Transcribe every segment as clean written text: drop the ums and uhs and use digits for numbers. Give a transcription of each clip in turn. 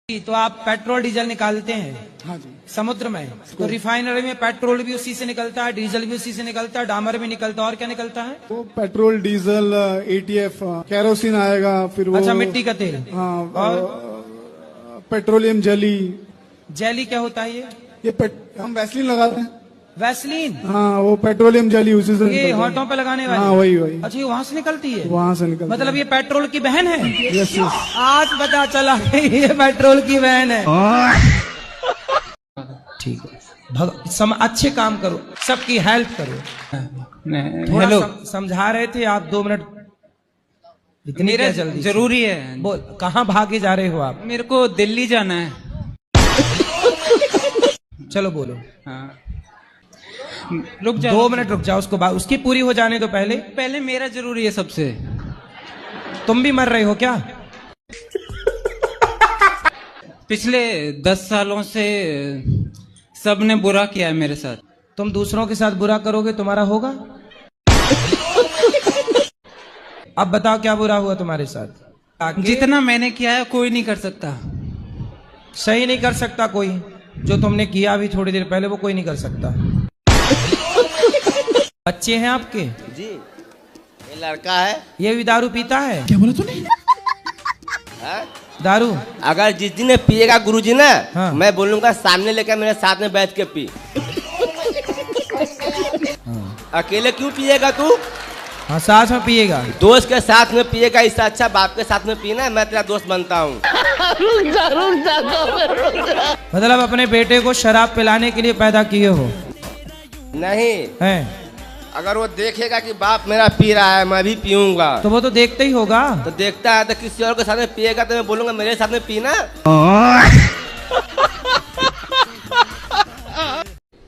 तो आप petrol diesel निकालते हैं? हाँ जी। समुद्र में तो रिफाइनरी में पेट्रोल भी उसी से निकलता है, डीजल भी उसी से निकलता है, डामर भी निकलता है, और क्या निकलता है? वो पेट्रोल, डीजल, एटीएफ, केरोसिन आएगा, फिर वो अच्छा, मिट्टी का तेल। हाँ, और पेट्रोलियम जेली। जेली क्या होता है ये? हम वैसलीन लगाते हैं। वैसलीन? हाँ, वो पेट्रोलियम जेली उसी से ये निकलता है। होठों पे लगाने वाली? हाँ, वही। अच्छा, ये वहाँ से निकलती है? वहाँ से निकलता मतलब ये पेट्रोल की बहन है? यस। आज पता चला ये पेट्रोल की बहन है। ठीक है, अच्छे काम करो, सबकी हेल्प करो। हेलो, समझा रहे थे आप, 2 मिनट इतनी क्या जल्दी? जरूरी है। बोल, कहाँ भागे जा रहे हो आप? मेरे को दिल्ली जाना है। चलो बोलो। हाँ, रुक जाओ। 2 मिनट रुक जाओ, उसकी पूरी हो जाने दो पहले। पहले मेरा जरूरी है सबसे। तुम भी मर रहे हो क्या? पिछले 10 सालों से सबने बुरा किया है मेरे साथ। तुम दूसरों के साथ बुरा करोगे, तुम्हारा होगा? अब बताओ क्या बुरा हुआ तुम्हारे साथ? जितना मैंने किया है कोई नहीं कर सकता। सही नहीं कर सकता कोई? जो तुमने किया अभी थोड़ी देर पहले, वो कोई नहीं कर सकता। बच्चे हैं आपके? जी, ये लड़का है। ये भी दारू पीता है? क्या बोला तूने? दारू? अगर जिस दिन पिएगा गुरुजी ना, हाँ। मैं बोलूंगा सामने लेकर मेरे साथ में बैठ के पी। अकेले क्यों पिएगा तू? हाँ, साथ में पिएगा। दोस्त के साथ में पिएगा, इससे अच्छा बाप के साथ में पीना। मैं तेरा दोस्त बनता हूँ। मतलब अपने बेटे को शराब पिलाने के लिए पैदा किए हो? नहीं, हैं? अगर वो देखेगा कि बाप मेरा पी रहा है, मैं भी पीऊंगा, तो वो तो देखते ही होगा। तो देखता है तो किसी और के साथ में पिएगा, तो मैं बोलूंगा मेरे साथ में पीना।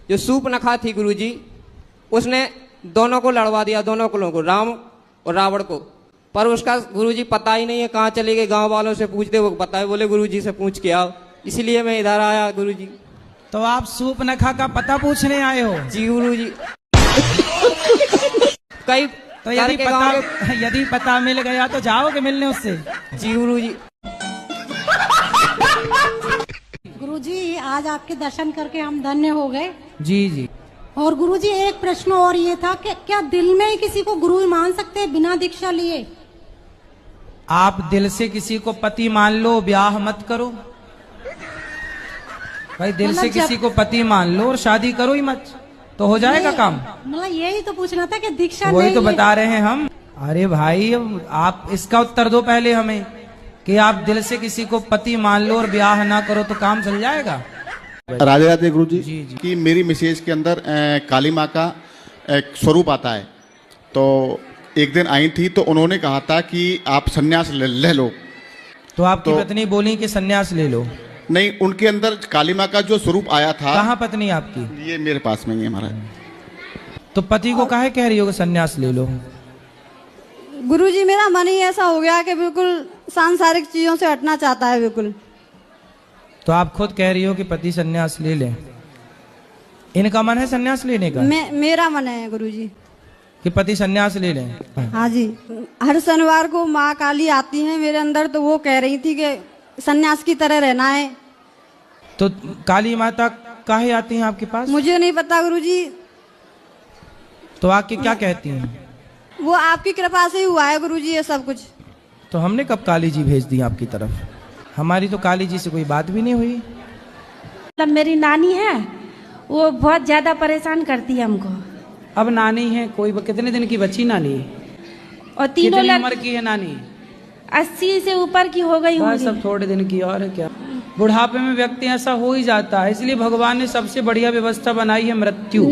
जो सूर्पनखा थी गुरुजी, उसने दोनों को लड़वा दिया, दोनों कुलों को, राम और रावण को। पर उसका गुरुजी पता ही नहीं है कहाँ चले गए। गांव वालों से पूछते, वो पता है, बोले गुरुजी से पूछ के आओ। इसलिए मैं इधर आया गुरुजी। तो आप सूर्पनखा का पता पूछने आए हो? जी गुरुजी। कई तो यदि पता मिल गया तो जाओगे मिलने उससे? जी गुरुजी। गुरुजी, आज आपके दर्शन करके हम धन्य हो गए। जी जी। और गुरुजी, एक प्रश्न और ये था कि क्या दिल में ही किसी को गुरु मान सकते हैं बिना दीक्षा लिए? आप दिल से किसी को पति मान लो, ब्याह मत करो भाई। दिल से किसी को पति मान लो और शादी करो ही मत, तो हो जाएगा काम। मतलब यही तो पूछना था कि दीक्षा वही तो बता रहे हैं हम। अरे भाई, आप इसका उत्तर दो पहले हमें कि आप दिल से किसी को पति मान लो और ब्याह ना करो तो काम चल जाएगा। राधे राधे गुरु जी। जी जी। कि मेरी मिसेज के अंदर काली माँ का एक स्वरूप आता है। तो एक दिन आई थी तो उन्होंने कहा था कि आप सन्यास ले लो। तो आपकी पत्नी बोली कि सन्यास ले लो? नहीं, उनके अंदर काली माँ का जो स्वरूप आया था। कहाँ पत्नी आपकी? ये मेरे पास में ही है महाराज। तो पति को काहे कह रही हो कि सन्यास ले लो? गुरुजी, मेरा मन ही ऐसा हो गया कि बिल्कुल सांसारिक चीजों से हटना चाहता है बिल्कुल। तो आप खुद कह रही हो कि पति सन्यास ले ले। इनका मन है सन्यास लेने का? मेरा मन है गुरुजी कि पति सन्यास ले लें। हाँ जी। हर शनिवार को माँ काली आती है मेरे अंदर, तो वो कह रही थी कि सन्यास की तरह रहना है। तो काली माता काहे आती हैं आपके पास? मुझे नहीं पता गुरुजी। तो आके क्या कहती हैं? वो आपकी कृपा से ही हुआ है गुरुजी ये सब कुछ। तो हमने कब काली जी भेज दी आपकी तरफ? हमारी तो काली जी से कोई बात भी नहीं हुई। मतलब मेरी नानी है, वो बहुत ज्यादा परेशान करती है हमको। अब नानी है कोई? कितने दिन की बच्ची नानी? और तीनों उम्र की है नानी? 80 से ऊपर की हो गई बस अब थोड़े दिन की और है क्या। बुढ़ापे में व्यक्ति ऐसा हो ही जाता है, इसलिए भगवान ने सबसे बढ़िया व्यवस्था बनाई है मृत्यु।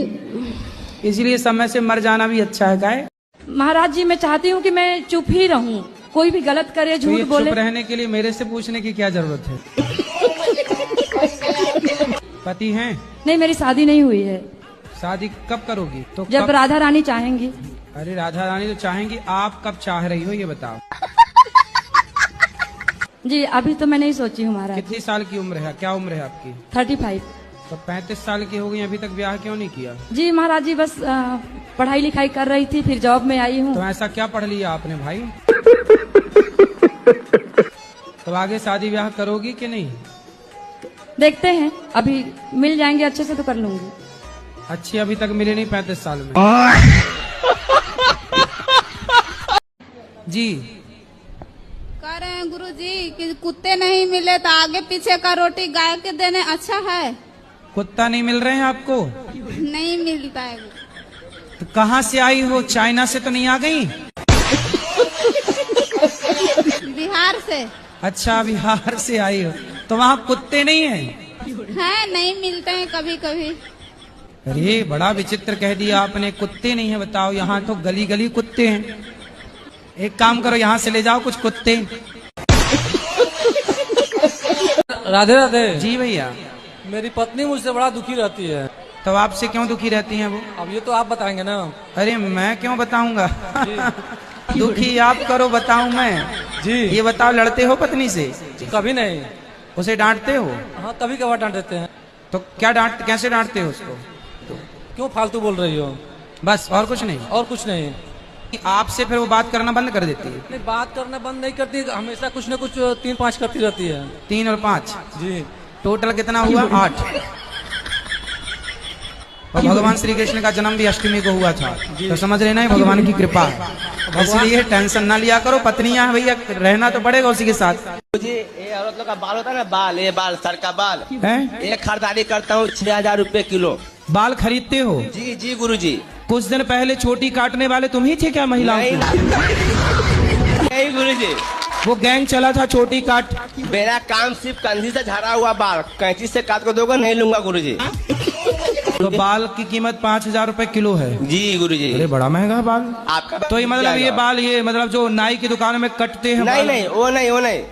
इसलिए समय से मर जाना भी अच्छा है। क्या है महाराज जी, मैं चाहती हूँ कि मैं चुप ही रहूं, कोई भी गलत करे, झूठ बोले। चुप रहने के लिए मेरे से पूछने की क्या जरूरत है? पति हैं? नहीं, मेरी शादी नहीं हुई है। शादी कब करोगी? तो जब राधा रानी चाहेंगी। अरे राधा रानी तो चाहेंगी, आप कब चाह रही हो ये बताओ? जी अभी तो मैं नहीं सोची हूँ महाराज। कितनी साल की उम्र है? क्या उम्र है आपकी? 35। तो 35 साल की हो गई, अभी तक ब्याह क्यों नहीं किया? जी महाराज जी, बस पढ़ाई लिखाई कर रही थी, फिर जॉब में आई हूँ। तो ऐसा क्या पढ़ लिया आपने भाई? तो आगे शादी ब्याह करोगी कि नहीं? देखते हैं, अभी मिल जाएंगे अच्छे से तो कर लूंगी। अच्छी अभी तक मिले नहीं 35 साल में। जी कह रहे हैं गुरुजी कि कुत्ते नहीं मिले तो आगे पीछे का रोटी गाय के देने अच्छा है। कुत्ता नहीं मिल रहे हैं आपको? नहीं मिलता है। तो कहाँ से आई हो? चाइना से तो नहीं आ गई? बिहार से। अच्छा, बिहार से आई हो तो वहाँ कुत्ते नहीं हैं? हैं, नहीं मिलते हैं कभी कभी। अरे बड़ा विचित्र कह दिया आपने, कुत्ते नहीं है। बताओ, यहाँ तो गली गली कुत्ते हैं। एक काम करो, यहाँ से ले जाओ कुछ कुत्ते। राधे राधे। जी भैया। मेरी पत्नी मुझसे बड़ा दुखी रहती है। तो आपसे क्यों दुखी रहती हैं वो? अब ये तो आप बताएंगे ना। अरे मैं क्यों बताऊंगा? दुखी आप करो, बताऊं मैं? जी। ये बताओ, लड़ते हो पत्नी से? कभी नहीं। उसे डांटते हो? हाँ, कभी कभार डांट देते हैं। तो क्या कैसे डांटते हो उसको? क्यों फालतू बोल रही हो? बस, और कुछ नहीं? और कुछ नहीं। आपसे फिर वो बात करना बंद कर देती है? नहीं, बात करना बंद नहीं करती, हमेशा कुछ न कुछ 3-5 करती रहती है। 3 और 5? जी। टोटल कितना हुआ? 8। और भगवान श्री कृष्ण का जन्म भी अष्टमी को हुआ था, तो समझ लेना है भगवान की कृपा है। इसलिए टेंशन ना लिया करो। पत्नियां हैं भैया, रहना तो पड़ेगा उसी के साथ। जी, ये औरत लोग का बाल होता है ना, बाल, ये बाल, सर का बाल है। एक खरीदारी करता हूँ 6000 रुपए किलो। बाल खरीदते हो? जी जी गुरुजी। कुछ दिन पहले छोटी काटने वाले तुम ही थे क्या महिलाओं नहीं, नहीं गुरुजी, वो गैंग चला था छोटी काट। मेरा काम सिर्फ कंधी से झड़ा हुआ बाल कैंची से काट को दोगे, नहीं लूंगा गुरुजी। तो बाल की कीमत 5000 रुपए किलो है? जी गुरुजी। अरे बड़ा महंगा बाल। आपका तो ये मतलब ये बाल, ये मतलब जो नाई की दुकान में कटते हैं? नहीं नहीं, वो नहीं, वो नहीं,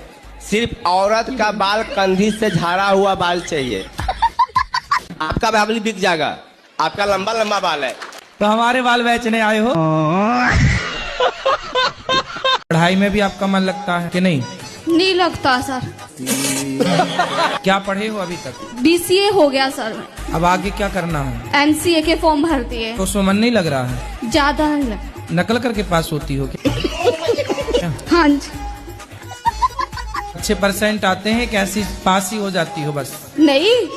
सिर्फ औरत का बाल कंधी से झाड़ा हुआ बाल चाहिए। आपका बाल बिक जाएगा, आपका लंबा लंबा बाल है। तो हमारे बाल बेचने आए हो? पढ़ाई में भी आपका मन लगता है कि नहीं? नहीं लगता सर। क्या पढ़े हो अभी तक? BCA हो गया सर। अब आगे क्या करना है? MCA के फॉर्म भर दिए। तो उसमें मन नहीं लग रहा है? ज्यादा नहीं लगता। नकल करके पास होती हो क्या? हाँ जी। अच्छे परसेंट आते हैं? कैसी पास ही हो जाती हो बस? नहीं,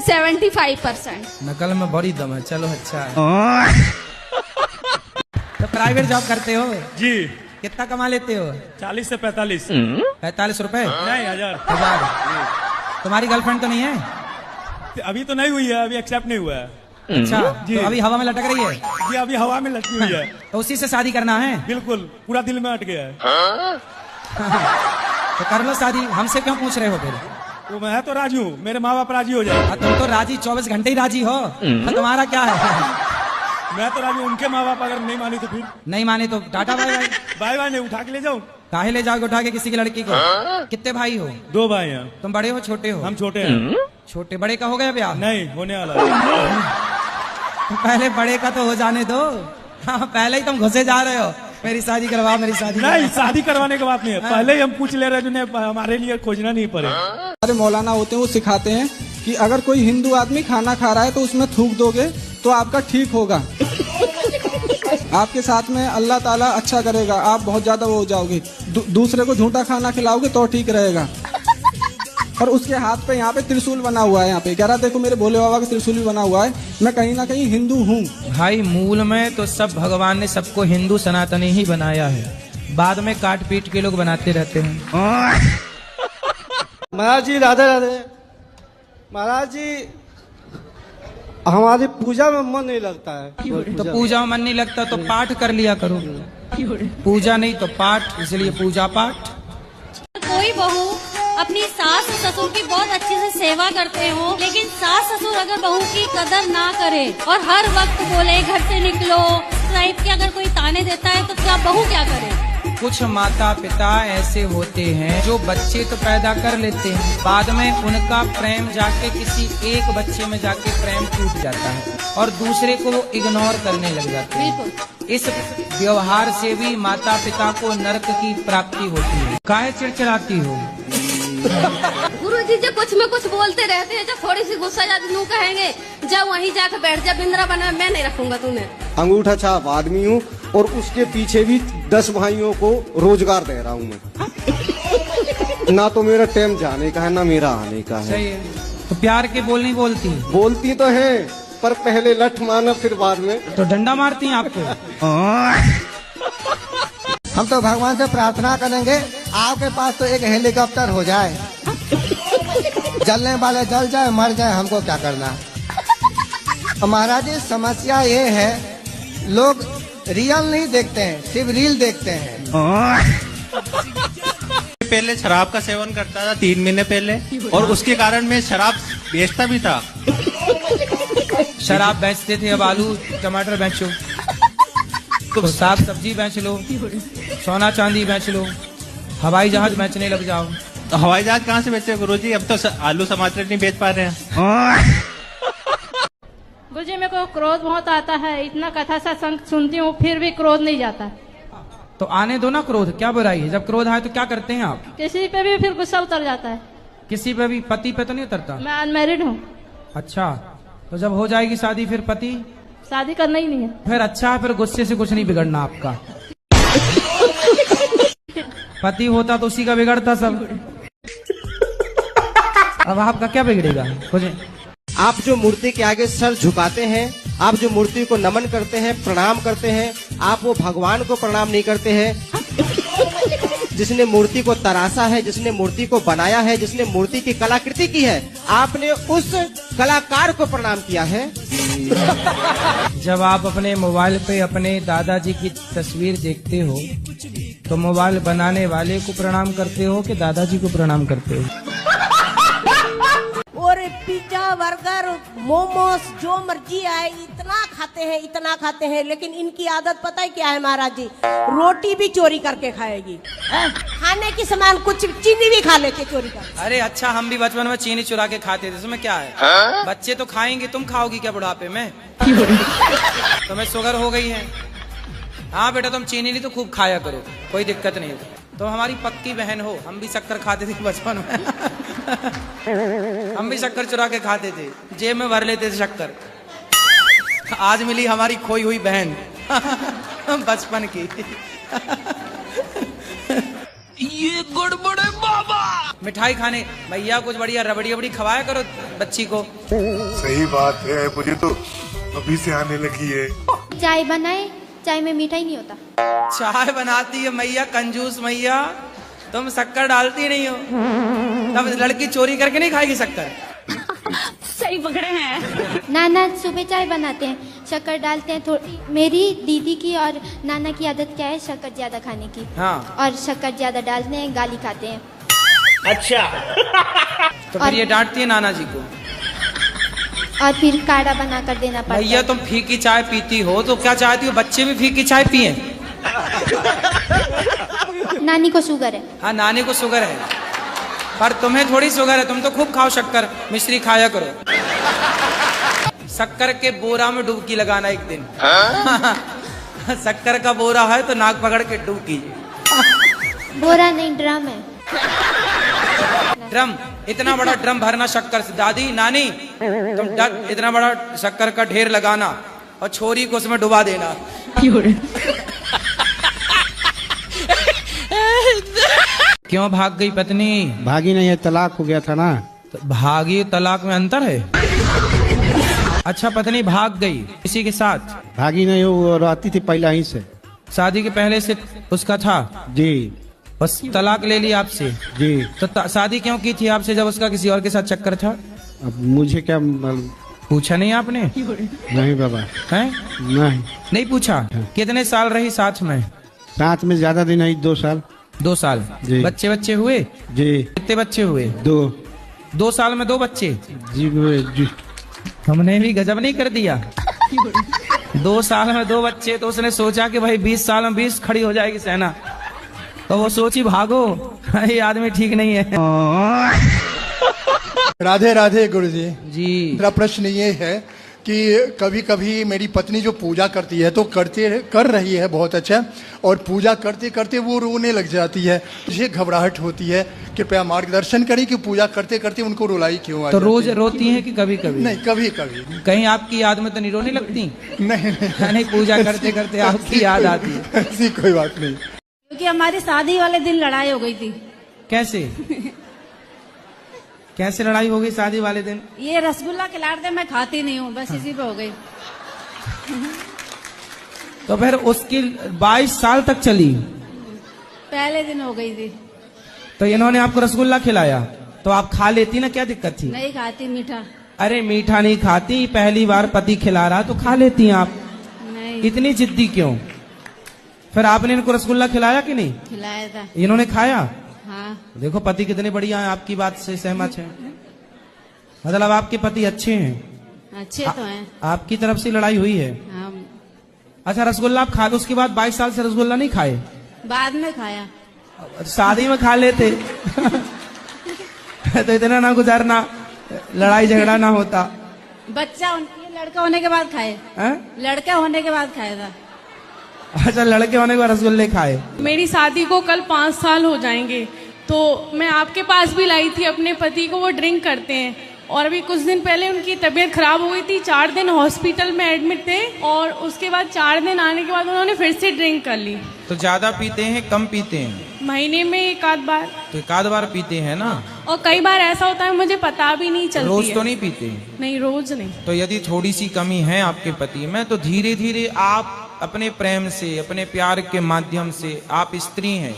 75%। नकल में बड़ी दम है। चलो अच्छा है। तो प्राइवेट जॉब करते हो? जी। कितना कमा लेते हो? 40 से 45। 45 रुपए? नहीं, 1000। तुम्हारी गर्लफ्रेंड तो नहीं है? अभी तो नहीं हुई है, अभी एक्सेप्ट नहीं हुआ है। अच्छा जी। तो अभी हवा में लटक रही है? जी, अभी हवा में लटकी हुई है। तो उसी से शादी करना है? बिल्कुल, पूरा दिल में अट गया है। तो कर लो शादी, हमसे क्यों पूछ रहे हो फिर? वो मैं तो राजी हूँ, मेरे माँ बाप राजी हो जाए। तुम तो राजी 24 घंटे ही राजी हो, तो तुम्हारा क्या है? मैं तो राजी हूँ, उनके माँ बाप अगर नहीं मानी तो फिर? नहीं माने तो टाटा बाय बाय। बाय बाय नहीं, उठा के ले जाऊँ। काहे ले जाओगे उठा के किसी की लड़की को? कितने भाई हो? 2 भाई हैं। तुम बड़े हो छोटे हो? हम छोटे हैं। छोटे, बड़े का हो गया ब्याह? नहीं, होने वाला है। तो पहले बड़े का तो हो जाने दो। हाँ, पहले ही तुम घुसे जा रहे हो, मेरी शादी करवा, मेरी शादी। नहीं, शादी करवाने की बात नहीं है, पहले ही हम पूछ ले रहे हैं, हमारे लिए खोजना नहीं पड़े। हमारे मौलाना होते हैं, वो सिखाते हैं कि अगर कोई हिंदू आदमी खाना खा रहा है तो उसमें थूक दोगे तो आपका ठीक होगा। आपके साथ में अल्लाह ताला अच्छा करेगा, आप बहुत ज्यादा वो हो जाओगे। दूसरे को झूठा खाना खिलाओगे तो ठीक रहेगा। और उसके हाथ पे यहाँ पे त्रिशूल बना हुआ है, यहाँ पे कह रहा देखो मेरे भोले बाबा का त्रिशूल भी बना हुआ है, मैं कहीं ना कहीं हिंदू हूँ। भाई मूल में तो सब भगवान ने सबको हिंदू सनातनी ही बनाया है, बाद में काट पीट के लोग बनाते रहते हैं। महाराज जी राधे राधे। महाराज जी, हमारी पूजा में मन नहीं लगता है। तो पूजा में मन नहीं लगता तो पाठ कर लिया करो। पूजा नहीं तो पाठ, इसलिए पूजा पाठ। कोई बहू अपनी सास ससुर की बहुत अच्छे से सेवा करते हो, लेकिन सास ससुर अगर बहू की कदर ना करे और हर वक्त बोले घर से निकलो टाइप के अगर कोई ताने देता है, तो क्या बहू क्या करे? कुछ माता पिता ऐसे होते हैं जो बच्चे तो पैदा कर लेते हैं, बाद में उनका प्रेम जाके किसी एक बच्चे में जाके प्रेम टूट जाता है और दूसरे को वो इग्नोर करने लग जाते हैं। इस व्यवहार से भी माता पिता को नरक की प्राप्ति होती है। काहे चिड़चिड़ाती हो? गुरुजी जो कुछ में कुछ बोलते रहते हैं, जब थोड़ी सी गुस्सा जाती नू कहेंगे जब वहीं जाकर बैठ जा, बिंद्रा बना मैं नहीं रखूंगा तुम्हें। अंगूठा छाप आदमी हूँ और उसके पीछे भी 10 भाइयों को रोजगार दे रहा हूँ मैं। ना तो मेरा टाइम जाने का है ना मेरा आने का है। सही है। तो प्यार के बोल नहीं बोलती? बोलती तो है, पर पहले लठ मारना फिर बाद में। तो डंडा मारती हैं आपको? हम तो भगवान से प्रार्थना करेंगे आपके पास तो एक हेलीकॉप्टर हो जाए, जलने वाले जल जाए मर जाए, हमको क्या करना। महाराज जी समस्या ये है, लोग रियल नहीं देखते हैं, सिर्फ रील देखते हैं। पहले शराब का सेवन करता था 3 महीने पहले, और उसके कारण मैं शराब बेचता भी था। शराब बेचते थे, अब आलू टमाटर बेचो, तो साग सब्जी बेच लो, सोना चांदी बेच लो, हवाई जहाज बेचने लग जाओ। तो हवाई जहाज कहाँ से बेचे गुरुजी? अब तो आलू टमाटर नहीं बेच पा रहे हैं। गुरुजी मेरे को क्रोध बहुत आता है, इतना कथा सत्संग सुनती हूँ फिर भी क्रोध नहीं जाता। तो आने दो ना क्रोध, क्या बुराई है? जब क्रोध आए तो क्या करते हैं आप? किसी पे भी फिर गुस्सा उतर जाता है। किसी पे भी? पति पे तो नहीं उतरता? मैं अनमैरिड हूँ। अच्छा, तो जब हो जाएगी शादी फिर पति? शादी करना ही नहीं है। फिर अच्छा है, फिर गुस्से से कुछ नहीं बिगड़ना आपका। पति होता तो उसी का बिगड़ता सब। अब आपका क्या बिगड़ेगा? कुछ आप जो मूर्ति के आगे सर झुकाते हैं, आप जो मूर्ति को नमन करते हैं, प्रणाम करते हैं, आप वो भगवान को प्रणाम नहीं करते हैं जिसने मूर्ति को तराशा है, जिसने मूर्ति को बनाया है, जिसने मूर्ति की कलाकृति की है, आपने उस कलाकार को प्रणाम किया है। जब आप अपने मोबाइल पे अपने दादाजी की तस्वीर देखते हो तो मोबाइल बनाने वाले को प्रणाम करते हो कि दादाजी को प्रणाम करते हो? और पिज्जा बर्गर मोमोस जो मर्जी आए इतना खाते हैं, लेकिन इनकी आदत पता है क्या है महाराज जी? रोटी भी चोरी करके खाएगी, खाने की सामान कुछ चीनी भी खा लेके चोरी कर। अरे अच्छा, हम भी बचपन में चीनी चुरा के खाते थे, इसमें क्या है? बच्चे तो खाएंगे, तुम खाओगी क्या बुढ़ापे में? तुम्हें शुगर हो गई है? हाँ बेटा, तुम चीनी नहीं तो खूब खाया करो, कोई दिक्कत नहीं है। तो हमारी पक्की बहन हो, हम भी शक्कर खाते थे बचपन में। हम भी शक्कर चुरा के खाते थे, जेब में भर लेते थे शक्कर। आज मिली हमारी खोई हुई बहन बचपन की। ये गड़बड़ है बाबा। मिठाई खाने भैया कुछ बढ़िया रबड़ी रबड़ी खवाया करो बच्ची को। सही बात है, मुझे तो अभी से आने लगी है। चाय बनाए, चाय में मीठा ही नहीं होता। चाय बनाती है मैया, कंजूस मैया, तुम शक्कर डालती नहीं हो। तब लड़की चोरी करके नहीं खाएगी शक्कर। सही पकड़े हैं। नाना सुबह चाय बनाते हैं, शक्कर डालते हैं थोड़ी। मेरी दीदी की और नाना की आदत क्या है? शक्कर ज्यादा खाने की। हाँ। और शक्कर ज्यादा डालते हैं, गाली खाते हैं। अच्छा। तो फिर ये डांटती है नाना जी को। और फिर काढ़ा बना कर देना पड़ता है। भैया तुम फीकी चाय पीती हो तो क्या चाहती हो बच्चे भी फीकी चाय पिए? नानी को शुगर है। हाँ, नानी को शुगर है, पर तुम्हें थोड़ी शुगर है, तुम तो खूब खाओ शक्कर, मिश्री खाया करो। शक्कर के बोरा में डुबकी लगाना एक दिन। शक्कर का बोरा है तो नाक पकड़ के डुबकी। बोरा नहीं, ड्रम है। ड्रम? इतना बड़ा ड्रम भरना शक्कर से? दादी नानी तुम इतना बड़ा शक्कर का ढेर लगाना और छोरी को उसमें डुबा देना। क्यों भाग गई पत्नी? भागी नहीं है, तलाक हो गया था ना। तो भागी तलाक में अंतर है? अच्छा, पत्नी भाग गई किसी के साथ? भागी नहीं हो, वो रहती थी पहले ही से। शादी के पहले से उसका था? जी। बस तलाक ले ली आपसे? जी। तो शादी क्यों की थी आपसे जब उसका किसी और के साथ चक्कर था? अब मुझे क्या पूछा नहीं आपने? नहीं बाबा। हैं? नहीं पूछा? कितने साल रही साथ में? साथ में ज्यादा दिन नहीं, 2 साल। 2 साल? जी। बच्चे हुए? जी। कितने बच्चे हुए? 2। 2 साल में 2 बच्चे? जी। हमने भी गजब नहीं कर दिया। 2 साल में 2 बच्चे, तो उसने सोचा कि भाई 20 साल में 20 खड़ी हो जाएगी सेना, तो वो सोची भागो, ये आदमी ठीक नहीं है। राधे राधे गुरुजी जी। मेरा प्रश्न ये है कि कभी कभी मेरी पत्नी जो पूजा करती है तो कर रही है बहुत अच्छा, और पूजा करते करते वो रोने लग जाती है, मुझे घबराहट होती है। कृपया मार्गदर्शन करें कि पूजा करते करते उनको रुलाई क्यों आ तो जाती रोज है? रोती है कि कभी कभी? नहीं, कभी कभी। कहीं आपकी याद में तो नहीं रोने लगती? नहीं, पूजा करते करते आपकी याद आती है? ऐसी कोई बात नहीं। क्योंकि हमारी शादी वाले दिन लड़ाई हो गई थी, कैसे कैसे लड़ाई हो गई शादी वाले दिन? ये रसगुल्ला खिला दे, मैं खाती नहीं हूँ, बस इसी पे हो गई। तो फिर उसकी 22 साल तक चली। पहले दिन हो गई थी। तो इन्होंने आपको रसगुल्ला खिलाया तो आप खा लेती ना, क्या दिक्कत थी? नहीं खाती मीठा। अरे मीठा नहीं खाती, पहली बार पति खिला रहा तो खा लेती आप। नहीं। इतनी जिद्दी क्यों? फिर आपने इनको रसगुल्ला खिलाया कि नहीं? खिलाया था। इन्होंने खाया? हाँ। देखो पति कितने बढ़िया हैं, आपकी बात से सहमत है। मतलब आपके पति अच्छे हैं? अच्छे तो हैं। आपकी तरफ से लड़ाई हुई है? हाँ। अच्छा, रसगुल्ला आप खा लो, उसके बाद 22 साल से रसगुल्ला नहीं खाए? बाद में खाया। शादी में खा लेते तो इतना ना गुजारना, लड़ाई झगड़ा ना होता। बच्चा ये लड़का होने के बाद खाए। लड़का होने के बाद खाया था। अच्छा, लड़के होने के बाद रसगुल्ले खाए। मेरी शादी को कल 5 साल हो जाएंगे, तो मैं आपके पास भी लाई थी अपने पति को, वो ड्रिंक करते हैं और अभी कुछ दिन पहले उनकी तबीयत खराब हो गई थी, 4 दिन हॉस्पिटल में एडमिट थे और उसके बाद 4 दिन आने के बाद उन्होंने फिर से ड्रिंक कर ली। तो ज्यादा पीते हैं कम पीते हैं? महीने में 1 बार। तो 1 बार पीते हैं ना? और कई बार ऐसा होता है मुझे पता भी नहीं चलती। रोज तो नहीं पीते? नहीं, रोज नहीं। तो यदि थोड़ी सी कमी है आपके पति में तो धीरे धीरे आप अपने प्रेम से, अपने प्यार के माध्यम से, आप स्त्री हैं,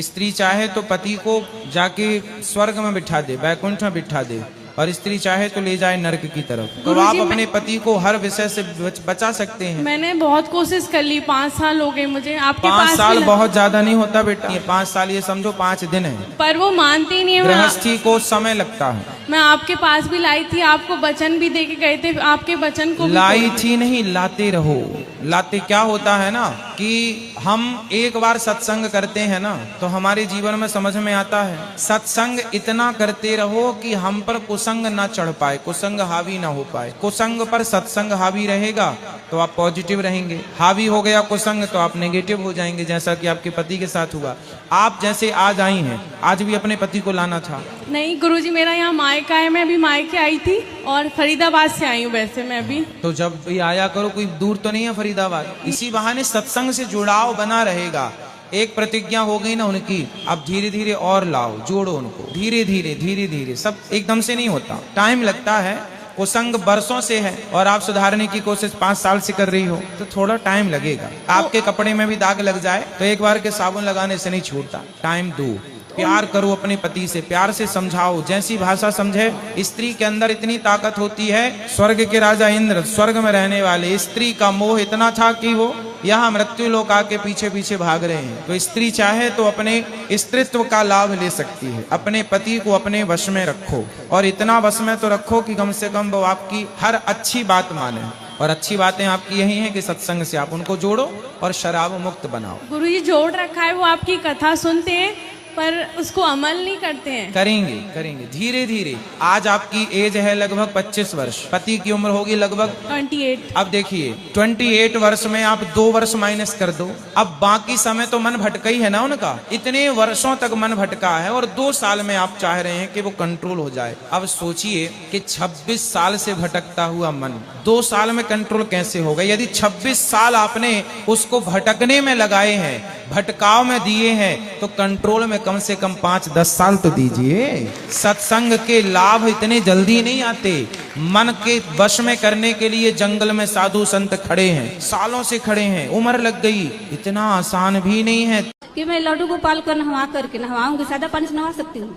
स्त्री चाहे तो पति को जाके स्वर्ग में बिठा दे, वैकुंठ में बिठा दे, और स्त्री चाहे तो ले जाए नरक की तरफ। तो आप अपने पति को हर विषय से बचा सकते हैं। मैंने बहुत कोशिश कर ली, 5 साल हो गए मुझे आपके 5 साल बहुत ज्यादा नहीं होता बेटा, ये 5 साल ये समझो 5 दिन है। पर वो मानती नहीं है। गृहस्थी को समय लगता है। मैं आपके पास भी लाई थी, आपको वचन भी दे के गए थे, आपके वचन को लाई थी नहीं, लाते रहो। लाते क्या होता है ना कि हम एक बार सत्संग करते हैं ना तो हमारे जीवन में समझ में आता है, सत्संग इतना करते रहो कि हम पर कुसंग ना चढ़ पाए, कुसंग हावी ना हो पाए। कुसंग पर सत्संग हावी रहेगा तो आप पॉजिटिव रहेंगे, हावी हो गया कुसंग तो आप नेगेटिव हो जाएंगे, जैसा कि आपके पति के साथ हुआ। आप जैसे आज आई हैं, आज भी अपने पति को लाना था। नहीं गुरुजी, मेरा यहाँ मायका है, मैं अभी मायके आई थी और फरीदाबाद से आई हूँ वैसे मैं अभी। तो जब भी आया करो, कोई दूर तो नहीं है फरीदाबाद, इसी बहाने सत्संग से जुड़ाव बना रहेगा। एक प्रतिज्ञा हो गई ना उनकी, अब धीरे धीरे और लाओ, जोड़ो उनको, धीरे धीरे धीरे धीरे, सब एकदम से नहीं होता, टाइम लगता है। कुसंग बरसों से है और आप सुधारने की कोशिश 5 साल से कर रही हो तो थोड़ा टाइम लगेगा। आपके कपड़े में भी दाग लग जाए तो एक बार के साबुन लगाने से नहीं छूटता, टाइम दो। प्यार करो अपने पति से, प्यार से समझाओ, जैसी भाषा समझे। स्त्री के अंदर इतनी ताकत होती है, स्वर्ग के राजा इंद्र स्वर्ग में रहने वाले, स्त्री का मोह इतना था कि वो यहाँ मृत्यु लोक आके पीछे पीछे भाग रहे हैं। तो स्त्री चाहे तो अपने स्त्रीत्व का लाभ ले सकती है। अपने पति को अपने वश में रखो, और इतना वश में तो रखो कि कम से कम वो आपकी हर अच्छी बात माने। और अच्छी बातें आपकी यही हैं कि सत्संग से आप उनको जोड़ो और शराब मुक्त बनाओ। गुरुजी जोड़ रखा है, वो आपकी कथा सुनते हैं पर उसको अमल नहीं करते हैं। करेंगे करेंगे धीरे धीरे। आज आपकी एज है लगभग 25 वर्ष, पति की उम्र होगी लगभग 28। अब देखिए 28 वर्ष में आप 2 वर्ष माइनस कर दो, अब बाकी समय तो मन भटका ही है ना उनका, इतने वर्षों तक मन भटका है और 2 साल में आप चाह रहे हैं कि वो कंट्रोल हो जाए। अब सोचिए कि 26 साल से भटकता हुआ मन 2 साल में कंट्रोल कैसे होगा? यदि 26 साल आपने उसको भटकने में लगाए हैं, भटकाव में दिए हैं, तो कंट्रोल में कम से कम 5-10 साल तो दीजिए। सत्संग के लाभ इतने जल्दी नहीं आते। मन के वश में करने के लिए जंगल में साधु संत खड़े हैं, सालों से खड़े हैं, उम्र लग गई, इतना आसान भी नहीं है कि मैं लड्डू गोपाल को नहवा करके नहवाऊंगी। सादा पानी से नहवा सकती हूँ?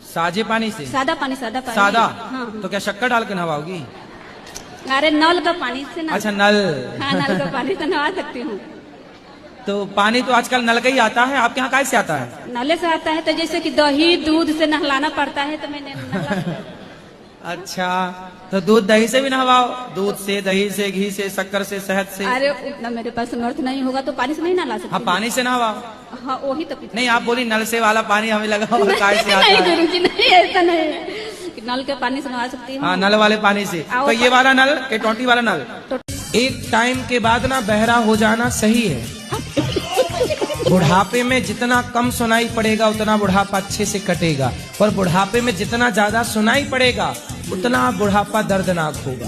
साजे पानी से? सादा पानी। सादा? हाँ। तो क्या शक्कर डाल के नहवाओगी? अरे नल का पानी से ना। अच्छा नल। हाँ, नल का पानी से नहवा सकती हूँ। तो पानी तो आजकल नल का ही आता है, आपके यहाँ कैसे आता है? नले से आता है, तो जैसे कि दही दूध से नहलाना पड़ता है तो मैंने अच्छा, तो दूध दही से भी नहवाओ, दूध से, दही से, घी से, शक्कर से, शहद से। अरे उतना मेरे पास समर्थ नहीं होगा तो पानी से नहीं नहला सकती। हाँ पानी से नहवाओ। हाँ वही तो। नहीं आप बोली नल से वाला पानी हमें लगा काय से आता है। नहीं गुरुजी नहीं, ऐसा नहीं, नल के पानी से नहा सकती हूँ। हाँ नल वाले पानी से। तो ये वाला नल के टोटी वाला नल? एक टाइम के बाद ना बहरा हो जाना सही है। बुढ़ापे में जितना कम सुनाई पड़ेगा उतना बुढ़ापा अच्छे से कटेगा, और बुढ़ापे में जितना ज्यादा सुनाई पड़ेगा उतना बुढ़ापा दर्दनाक होगा।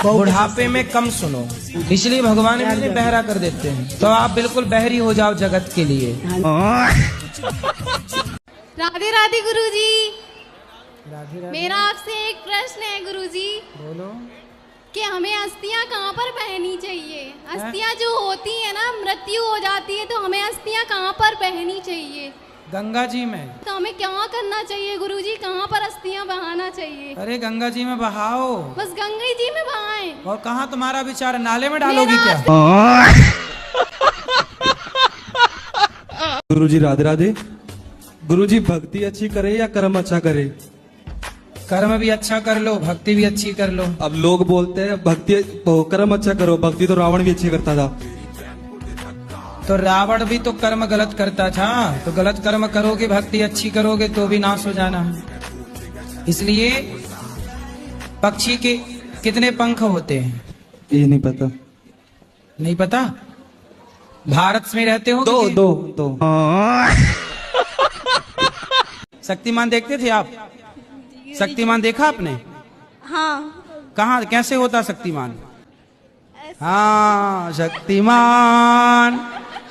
बुढ़ापे में कम सुनो, इसलिए भगवान इन्हें बहरा कर देते हैं। तो आप बिल्कुल बहरी हो जाओ जगत के लिए। राधे राधे गुरुजी। राधे राधे। मेरा आपसे एक प्रश्न है गुरुजी, बोलो। कि हमें अस्थियां कहाँ पर पहननी चाहिए? अस्थियां जो होती है ना, मृत्यु हो जाती है, तो हमें अस्थियां कहाँ पर पहननी चाहिए? गंगा जी में। तो हमें क्या करना चाहिए गुरुजी? कहाँ पर अस्थियां बहाना चाहिए? अरे गंगा जी में बहाओ। बस गंगा जी में बहाएं। और कहाँ तुम्हारा विचार, नाले में डालोगी क्या? गुरुजी राधे राधे। गुरुजी भक्ति अच्छी करे या कर्म अच्छा करे? कर्म भी अच्छा कर लो, भक्ति भी अच्छी कर लो। अब लोग बोलते हैं भक्ति तो कर्म अच्छा करो, भक्ति तो रावण भी अच्छी करता था। तो रावण भी तो कर्म गलत करता था, तो गलत कर्म करोगे, भक्ति अच्छी करोगे तो भी नाश हो जाना। इसलिए पक्षी के कितने पंख होते हैं? ये नहीं पता। नहीं पता? भारत में रहते हो? दो। शक्तिमान देखते थे आप? शक्तिमान देखा आपने? हाँ। कहाँ, कैसे होता शक्तिमान? हाँ, शक्तिमान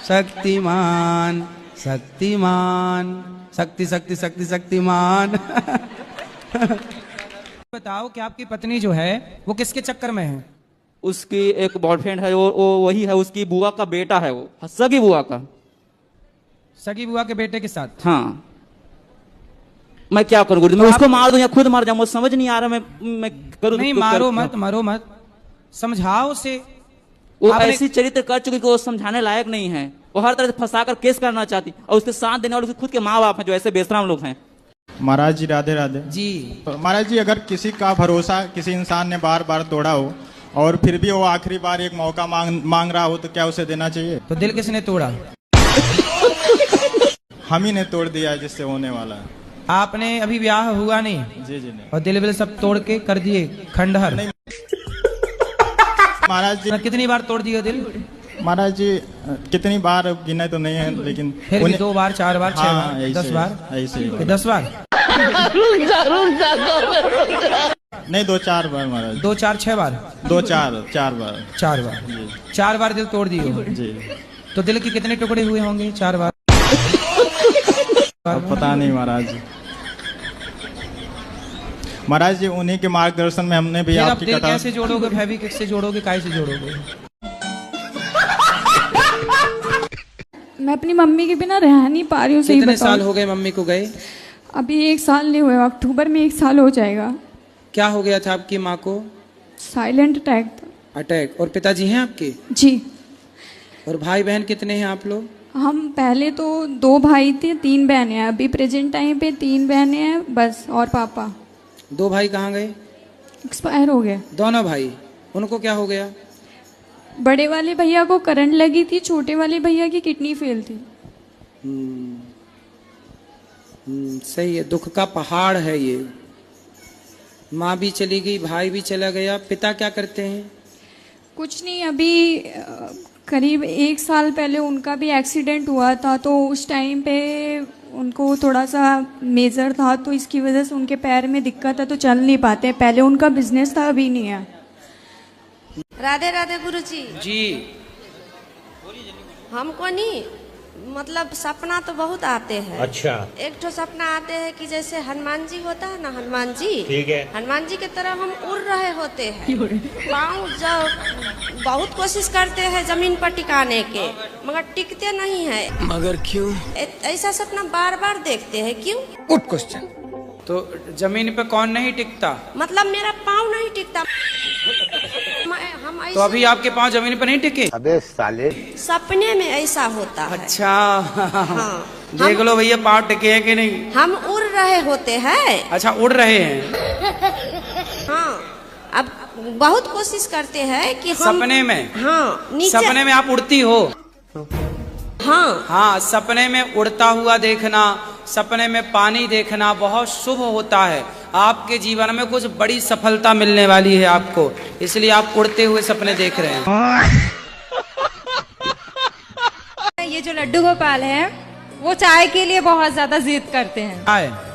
शक्तिमान शक्तिमान, शक्ति शक्ति शक्ति शक्तिमान। बताओ कि आपकी पत्नी जो है वो किसके चक्कर में है? उसकी एक बॉयफ्रेंड है, वो वही है, उसकी बुआ का बेटा है, वो सगी बुआ का। सगी बुआ के बेटे के साथ? हाँ। मैं क्या करूँ गुरुजी? मैं उसको मार दूं या खुद मर जाऊं, मुझे समझ नहीं आ रहा। मैं करूँ नहीं, मारो मत, मरो मत, समझाओ उसे। वो ऐसी चरित्र कर चुकी कि वो समझाने लायक नहीं है। वो हर तरह से फंसाकर केस करना चाहती, और उसके साथ देने वाले खुद के माँ बाप हैं जो ऐसे बेशरम लोग हैं। महाराज जी राधे राधे जी। महाराज जी, अगर किसी का भरोसा किसी इंसान ने बार बार तोड़ा हो और फिर भी वो आखिरी बार एक मौका मांग रहा हो, तो क्या उसे देना चाहिए? तो दिल किसने तोड़ा? हम ही ने तोड़ दिया जिससे होने वाला है। आपने अभी ब्याह हुआ नहीं? जी नहीं। और दिल विल सब तोड़ के कर दिए खंडहर? नहीं महाराज जी। कितनी बार तोड़ दिया दिल? महाराज जी कितनी बार गिने तो नहीं है, लेकिन फिर भी 2 बार 4 बार 6 बार 10 बार? ऐसे 10 बार? नहीं, 2-4 बार महाराज। 2 4 6 बार? 4 बार। 4 बार। 4 बार दिल तोड़ दिए जी। तो दिल के कितने टुकड़े हुए होंगे 4 बार? पता नहीं महाराज जी। महाराज जी, उन्हीं के मार्गदर्शन में हमने भी आपकी दिल कथा। कैसे जोड़ोगे? फेविक्विक से जोड़ोगे? काय से जोड़ोगे? मैं अपनी मम्मी के बिना रह नहीं पा रही हूँ। सही कितने बताओ। साल हो गए मम्मी को गए? अभी 1 साल नहीं हुए, अक्टूबर में 1 साल हो जाएगा। क्या हो गया था आपकी माँ को? साइलेंट अटैक था। अटैक। और पिताजी हैं आपके? जी। और भाई बहन कितने हैं आप लोग? हम पहले तो 2 भाई थे, 3 बहनें हैं। अभी प्रेजेंट टाइम पे 3 बहनें हैं बस, और पापा। 2 भाई कहाँ गए? एक्सपायर हो गए दोनों भाई। उनको क्या हो गया? बड़े वाले भैया को करंट लगी थी, छोटे वाले भैया की किडनी फेल थी। सही है, दुख का पहाड़ है ये। माँ भी चली गई, भाई भी चला गया। पिता क्या करते हैं? कुछ नहीं, अभी करीब 1 साल पहले उनका भी एक्सीडेंट हुआ था, तो उस टाइम पे उनको थोड़ा सा मेजर था, तो इसकी वजह से उनके पैर में दिक्कत है, तो चल नहीं पाते। पहले उनका बिजनेस था, अभी नहीं है। राधे राधे गुरुजी। जी। हमको नहीं, मतलब सपना तो बहुत आते हैं। अच्छा। एक तो सपना आते हैं कि जैसे हनुमान जी होता है ना, हनुमान जी। ठीक है। हनुमान जी की तरह हम उड़ रहे होते हैं। पाँव जब बहुत कोशिश करते हैं जमीन पर टिकाने के, मगर टिकते नहीं है। मगर क्यों? ऐसा सपना बार बार देखते हैं, क्यों? Good question. तो जमीन पे कौन नहीं टिकता? मतलब मेरा पाँव नहीं टिकता। हम तो अभी आपके पाँव जमीन पर नहीं टिके? अबे साले। सपने में ऐसा होता है। अच्छा। हाँ। देख लो भैया पाँव टिके हैं कि नहीं। हम उड़ रहे होते हैं। अच्छा, उड़ रहे हैं। हाँ, अब बहुत कोशिश करते हैं कि हम सपने में। हाँ, नीचे। सपने में आप उड़ती हो? हाँ। हाँ, सपने में उड़ता हुआ देखना, सपने में पानी देखना बहुत शुभ होता है। आपके जीवन में कुछ बड़ी सफलता मिलने वाली है आपको, इसलिए आप उड़ते हुए सपने देख रहे हैं। ये जो लड्डू गोपाल है, वो चाय के लिए बहुत ज्यादा जिद करते हैं।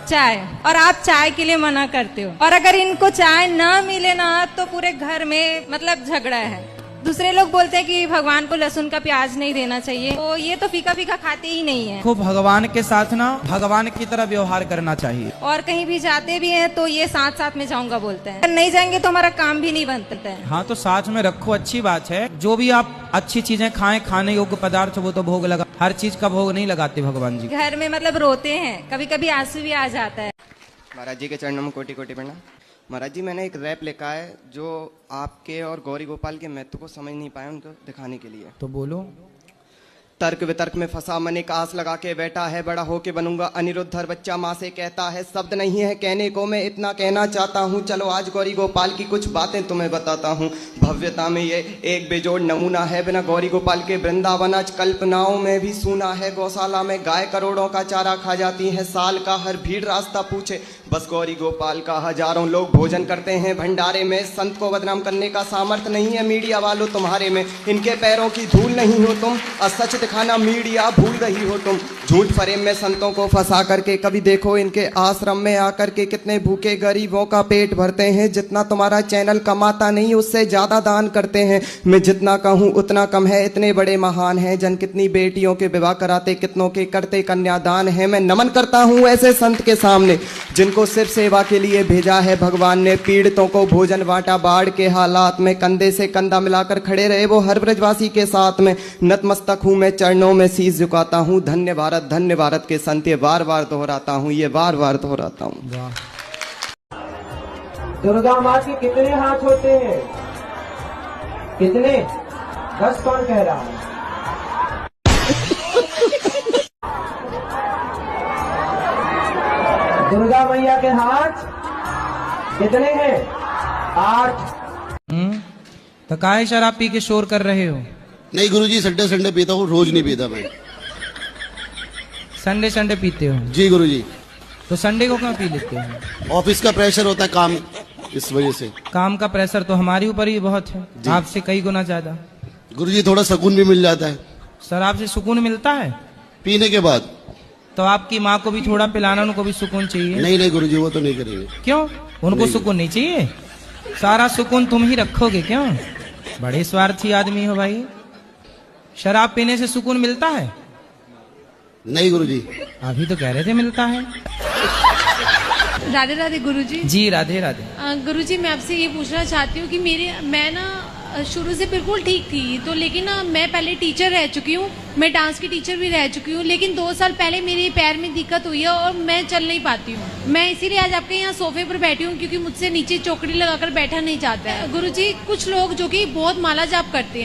चाय। और आप चाय के लिए मना करते हो, और अगर इनको चाय ना मिले ना तो पूरे घर में मतलब झगड़ा है। दूसरे लोग बोलते हैं कि भगवान को लहसुन का प्याज नहीं देना चाहिए, तो ये तो फीका फीका खाते ही नहीं है। को भगवान के साथ ना भगवान की तरह व्यवहार करना चाहिए। और कहीं भी जाते भी हैं तो ये साथ साथ में जाऊंगा बोलते हैं, नहीं जाएंगे तो हमारा काम भी नहीं बनता है। हाँ तो साथ में रखो, अच्छी बात है। जो भी आप अच्छी चीजें खाएं, खाने योग्य पदार्थ वो तो भोग लगा, हर चीज का भोग नहीं लगाते भगवान जी। घर में मतलब रोते हैं, कभी कभी आंसू भी आ जाता है। महाराज जी के चरणों में कोटि कोटि प्रणाम। महाराज जी, मैंने एक रैप लिखा है जो आपके और गौरी गोपाल के महत्व को समझ नहीं पाए, उनको दिखाने के लिए। तो बोलो। तर्क वितर्क में फंसा मन एक आस लगा के बैठा है, बड़ा होके बनूंगा अनिरुद्ध, हर बच्चा माँ से कहता है। शब्द नहीं है कहने को, मैं इतना कहना चाहता हूँ। चलो आज गौरी गोपाल की कुछ बातें तुम्हें बताता हूँ। भव्यता में ये एक बेजोड़ नमूना है, बिना गौरी गोपाल के वृंदावन आज कल्पनाओं में भी सूना है। गौशाला में गाय करोड़ों का चारा खा जाती है, साल का हर भीड़ रास्ता पूछे, बस गौरी गोपाल का हजारों लोग भोजन करते हैं भंडारे में। संत को बदनाम करने का सामर्थ्य नहीं है मीडिया वालों तुम्हारे में, इनके पैरों की धूल नहीं हो तुम, असच दिखाना मीडिया भूल रही हो तुम। झूठ फरेब में संतों को फंसा करके कभी देखो इनके आश्रम में आकर के कितने भूखे गरीबों का पेट भरते हैं। जितना तुम्हारा चैनल कमाता नहीं उससे ज्यादा दान करते हैं। मैं जितना कहूँ उतना कम है, इतने बड़े महान हैं। जन कितनी बेटियों के विवाह कराते, कितनों के करते कन्यादान है। मैं नमन करता हूँ ऐसे संत के सामने जिनको सिर्फ सेवा के लिए भेजा है भगवान ने। पीड़ितों को भोजन बांटा, बाढ़ के हालात में कंधे से कंधा मिलाकर खड़े रहे वो हर ब्रजवासी के साथ में। नतमस्तक हूँ मैं चरणों में शीश झुकाता हूँ। धन्य भारत के संत, ये बार बार दोहराता हूँ, ये बार बार दोहराता हूँ। दुर्गा माँ के कितने हाथ होते हैं? कितने? 10 कौन कह रहा है? दुर्गा मैया के हाथ कितने हैं? 8। तो काहे शराब पी के शोर कर रहे हो? नहीं गुरुजी, संडे पीता हूँ, रोज नहीं पीता मैं। संडे पीते हो? जी गुरुजी। तो संडे को क्यों पी लेते हो? ऑफिस का प्रेशर होता है, काम, इस वजह से। काम का प्रेशर तो हमारे ऊपर ही बहुत है, आपसे कई गुना ज्यादा। गुरुजी थोड़ा सुकून भी मिल जाता है। शराब से सुकून मिलता है? पीने के बाद। तो आपकी माँ को भी थोड़ा पिलाना, उनको भी सुकून चाहिए। नहीं गुरुजी, वो तो नहीं करेंगे। क्यों? उनको सुकून नहीं चाहिए? सारा सुकून तुम ही रखोगे क्यों? बड़े स्वार्थी आदमी हो भाई। शराब पीने से सुकून मिलता है? नहीं गुरुजी। अभी तो कह रहे थे मिलता है। राधे राधे गुरुजी। जी राधे राधे। गुरुजी मैं आपसे ये पूछना चाहती हूँ कि मैं ना शुरू से बिल्कुल ठीक थी, तो लेकिन ना मैं पहले टीचर रह चुकी हूँ, मैं डांस की टीचर भी रह चुकी हूँ, लेकिन 2 साल पहले मेरे पैर में दिक्कत हुई है और मैं चल नहीं पाती हूँ। मैं इसीलिए आज आपके यहाँ सोफे पर बैठी हूँ क्योंकि मुझसे नीचे चौकड़ी लगाकर बैठा नहीं जाता है। गुरुजी कुछ लोग जो कि बहुत माला जाप करते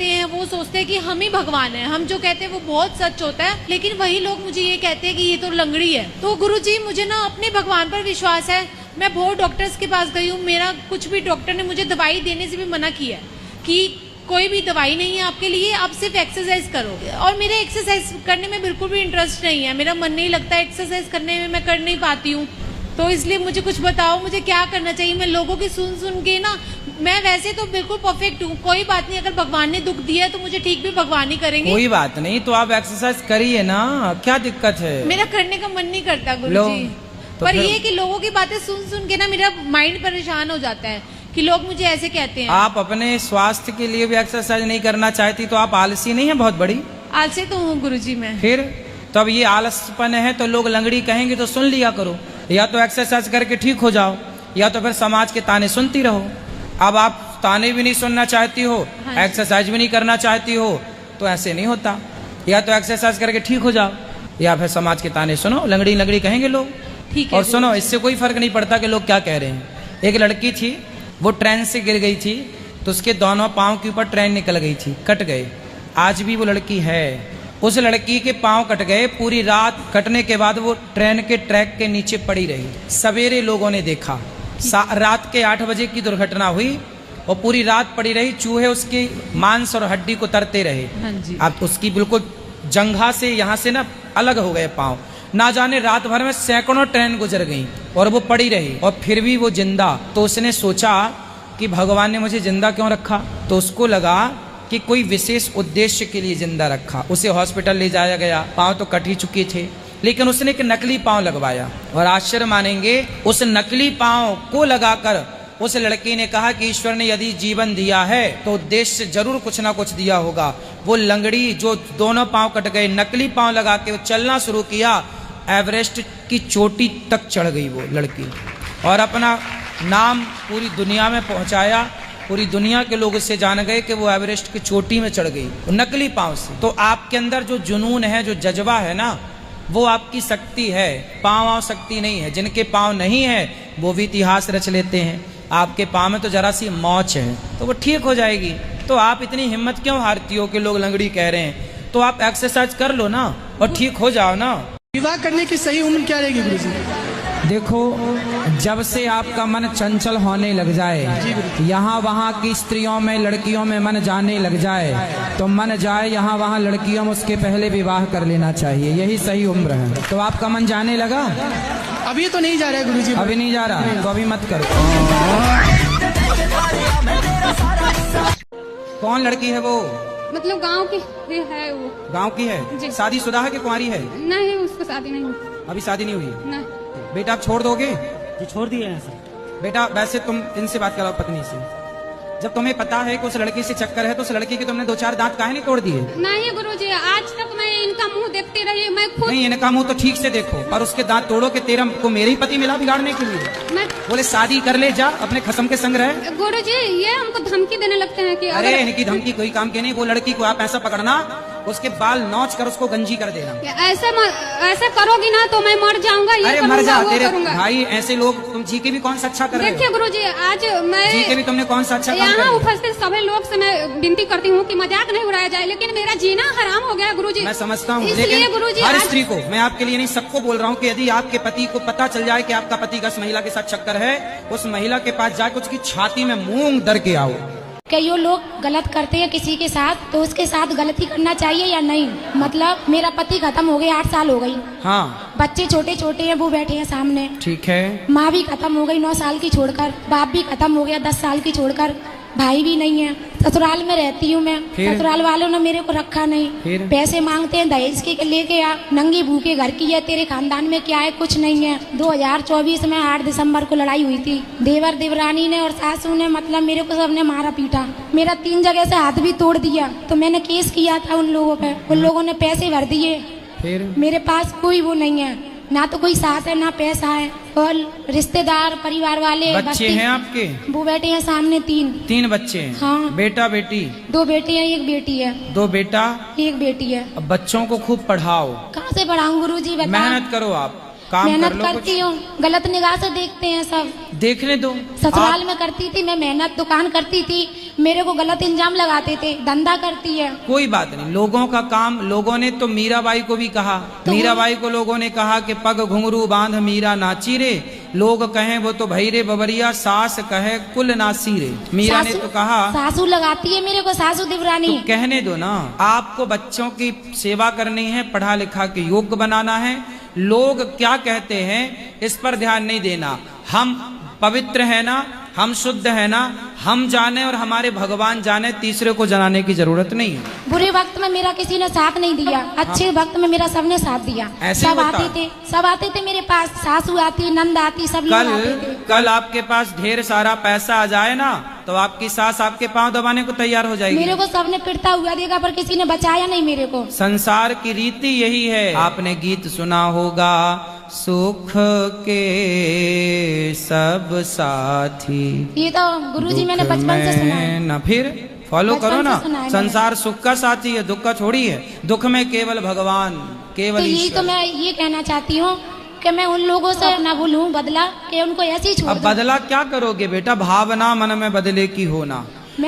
हैं, वो सोचते हैं कि हम ही भगवान हैं, हम जो कहते हैं वो बहुत सच होता है, लेकिन वही लोग मुझे ये कहते हैं कि ये तो लंगड़ी है। तो गुरुजी मुझे ना अपने भगवान पर विश्वास है। मैं बहुत डॉक्टर्स के पास गई हूँ, मेरा कुछ भी डॉक्टर ने मुझे दवाई देने से भी मना किया है कि कोई भी दवाई नहीं है आपके लिए, आप सिर्फ एक्सरसाइज करो। और मेरे एक्सरसाइज करने में बिल्कुल भी इंटरेस्ट नहीं है, मेरा मन नहीं लगता एक्सरसाइज करने में, मैं कर नहीं पाती हूँ। तो इसलिए मुझे कुछ बताओ, मुझे क्या करना चाहिए? मैं लोगों की सुन के ना, मैं वैसे तो बिल्कुल परफेक्ट हूँ, कोई बात नहीं, अगर भगवान ने दुख दिया है तो मुझे ठीक भी भगवान ही करेंगे। कोई बात नहीं, तो आप एक्सरसाइज करिए ना, क्या दिक्कत है? मेरा करने का मन नहीं करता गुरुजी, तो पर ये कि लोगों की बातें सुन के ना मेरा माइंड परेशान हो जाता है कि लोग मुझे ऐसे कहते हैं। आप अपने स्वास्थ्य के लिए भी एक्सरसाइज नहीं करना चाहती तो आप आलसी नहीं है बहुत बड़ी? आलसी तो हूँ गुरुजी मैं। फिर तो अब ये आलसपन है तो लोग लंगड़ी कहेंगे तो सुन लिया करो, या तो एक्सरसाइज करके ठीक हो जाओ, या तो फिर समाज के ताने सुनती रहो। अब आप ताने भी नहीं सुनना चाहती हो, एक्सरसाइज भी नहीं करना चाहती हो, तो ऐसे नहीं होता। या तो एक्सरसाइज करके ठीक हो जाओ, या फिर समाज के ताने सुनो, लंगड़ी कहेंगे लोग। ठीक है। और सुनो, इससे कोई फर्क नहीं पड़ता कि लोग क्या कह रहे हैं। एक लड़की थी, वो ट्रेन से गिर गई थी, तो उसके दोनों पाँव के ऊपर ट्रेन निकल गई थी, कट गए। आज भी वो लड़की है, उस लड़की के पांव कट गए, पूरी रात कटने के बाद वो ट्रेन के ट्रैक के नीचे पड़ी रही। सवेरे लोगों ने देखा, रात के 8 बजे की दुर्घटना हुई और पूरी रात पड़ी रही, चूहे उसके मांस और हड्डी को तरते रहे। हाँ जी। अब उसकी बिल्कुल जंघा से यहाँ से ना अलग हो गए पांव। ना जाने रात भर में सैकड़ों ट्रेन गुजर गई और वो पड़ी रही और फिर भी वो जिंदा। तो उसने सोचा कि भगवान ने मुझे जिंदा क्यों रखा, तो उसको लगा कि कोई विशेष उद्देश्य के लिए जिंदा रखा। उसे हॉस्पिटल ले जाया गया, पांव तो कट ही चुके थे, लेकिन उसने एक नकली पांव लगवाया और आश्चर्य मानेंगे, उस नकली पांव को लगाकर उस लड़की ने कहा कि ईश्वर ने यदि जीवन दिया है तो उद्देश्य जरूर कुछ ना कुछ दिया होगा। वो लंगड़ी जो दोनों पांव कट गए, नकली पांव लगा के वो चलना शुरू किया, एवरेस्ट की चोटी तक चढ़ गई वो लड़की और अपना नाम पूरी दुनिया में पहुंचाया। पूरी दुनिया के लोग इससे जान गए कि वो एवरेस्ट की चोटी में चढ़ गई नकली पांव से। तो आपके अंदर जो जुनून है, जो जज्बा है ना, वो आपकी शक्ति है, पांव शक्ति नहीं है। जिनके पांव नहीं है वो भी इतिहास रच लेते हैं। आपके पांव में तो जरा सी मौच है तो वो ठीक हो जाएगी। तो आप इतनी हिम्मत क्यों हारती हो कि लोग लंगड़ी कह रहे हैं? तो आप एक्सरसाइज कर लो ना और ठीक हो जाओ ना। विवाह करने की सही उम्र क्या रहेगी गुरुजी? देखो, जब से आपका मन चंचल होने लग जाए, यहाँ वहाँ की स्त्रियों में, लड़कियों में मन जाने लग जाए, तो मन जाए यहाँ वहाँ लड़कियों में, उसके पहले विवाह कर लेना चाहिए। यही सही उम्र है। तो आपका मन जाने लगा? अभी तो नहीं जा रहा है गुरुजी। अभी नहीं जा रहा तो अभी मत करो। कौन लड़की है वो? मतलब गांव की है वो। गांव की है? शादीशुदा है कि कुंवारी है? नहीं, उसको शादी नहीं हुई। अभी शादी नहीं हुई? नहीं। बेटा आप छोड़ दोगे? जी छोड़ दिए हैं सर। बेटा वैसे तुम इनसे बात कराओ पत्नी से। जब तुम्हें पता है कि उस लड़की से चक्कर है तो उस लड़की के तुमने 2-4 दांत काहे नहीं तोड़ दिए? नहीं गुरुजी, आज तक मैं इनका मुंह देखती रही। मैं खुद नहीं, इनका मुंह तो ठीक से देखो और उसके दांत तोड़ो कि तेरा को मेरे ही पति मिला बिगाड़ने के लिए। मैं बोले शादी कर ले, जा अपने खसम के संग रहे। गुरुजी ये हमको धमकी देने लगते हैं कि अरे इनकी धमकी कोई काम की नहीं। वो लड़की को आप ऐसा पकड़ना, उसके बाल नोच कर उसको गंजी कर देना। ऐसा करोगी ना तो मैं मर जाऊंगा। अरे मर जा, तेरे भाई ऐसे लोग। तुम जी के भी कौन सा अच्छा कर रहे हो? देखिए गुरुजी, आज मैं जी के भी तुमने कौन सा अच्छा काम यहाँ किया? उपस्थित सभी लोग से मैं विनती करती हूँ कि मजाक नहीं उड़ाया जाए, लेकिन मेरा जीना हराम हो गया गुरुजी। मैं समझता हूँ, इसलिए लेकिन गुरुजी हर स्त्री को, मैं आपके लिए नहीं सबको बोल रहा हूँ कि यदि आपके पति को पता चल जाए कि आपका पति 10 महिला के साथ चक्कर है, उस महिला के पास जाके उसकी छाती में मूंग दर के आओ। कई लोग गलत करते हैं किसी के साथ, तो उसके साथ गलती करना चाहिए या नहीं? मतलब मेरा पति खत्म हो गया, 8 साल हो गई। हाँ। बच्चे छोटे छोटे हैं, वो बैठे हैं सामने। ठीक है। माँ भी खत्म हो गई 9 साल की छोड़कर, बाप भी खत्म हो गया 10 साल की छोड़कर, भाई भी नहीं है। ससुराल में रहती हूँ मैं, ससुराल वालों ने मेरे को रखा नहीं। पैसे मांगते हैं दहेज के लेके आ, नंगी भूखे घर की है, तेरे खानदान में क्या है? कुछ नहीं है। 2024 में 8 दिसंबर को लड़ाई हुई थी। देवर देवरानी ने और सासू ने, मतलब मेरे को सबने मारा पीटा। मेरा 3 जगह से हाथ भी तोड़ दिया। तो मैंने केस किया था उन लोगों पे, उन लोगों ने पैसे भर दिए। मेरे पास कोई वो नहीं है, ना तो कोई सास है ना पैसा है। और रिश्तेदार परिवार वाले बच्चे हैं आपके? वो बैठे हैं सामने 3 बच्चे हैं? हाँ। बेटा बेटी? 2 बेटे हैं, 1 बेटी है। 2 बेटा 1 बेटी है। अब बच्चों को खूब पढ़ाओ। कहाँ से पढ़ाऊँ गुरुजी, बता। मेहनत करो, आप काम कर मेहनत लो। करती हूँ, गलत निगाह से देखते हैं सब। देखने दो। ससुराल में करती थी मैं मेहनत, दुकान करती थी, मेरे को गलत इंजाम लगाते थे, धंधा करती है। कोई बात नहीं, लोगों का काम। लोगों ने तो मीराबाई को भी कहा, मीराबाई को लोगों ने कहा कि पग घुंघरू बांध मीरा नाची रे, लोग कहें वो तो भई रे बबरिया, सास कहे कुल नासी रे। मीरा ने तो कहा। सासू लगाती है मेरे को, सासू देवरानी। तो कहने दो ना, आपको बच्चों की सेवा करनी है, पढ़ा लिखा के योग्य बनाना है। लोग क्या कहते हैं इस पर ध्यान नहीं देना। हम पवित्र है ना, हम शुद्ध है ना, हम जाने और हमारे भगवान जाने, तीसरे को जनाने की जरूरत नहीं है। बुरे वक्त में मेरा किसी ने साथ नहीं दिया, अच्छे वक्त में मेरा सबने साथ दिया। सब आते थे मेरे पास, सासू आती, नंद आती, सब लोग आते थे। कल आपके पास ढेर सारा पैसा आ जाए ना तो आपकी सास आपके पांव दबाने को तैयार हो जाएगी। मेरे को सबने पिटता हुआ देखा पर किसी ने बचाया नहीं मेरे को। संसार की रीति यही है। आपने गीत सुना होगा, सुख के सब साथी। ये तो गुरुजी मैंने बचपन से सुना है ना, फिर फॉलो करो ना। संसार सुख का साथी है, दुख का छोड़ी है। दुख में केवल भगवान, केवल तो यही तो मैं ये कहना चाहती हूँ कि मैं उन लोगों से ना भूलूं बदला, कि उनको ऐसे ही छोड़ दूं। अब बदला क्या करोगे बेटा? भावना मन में बदले की होना।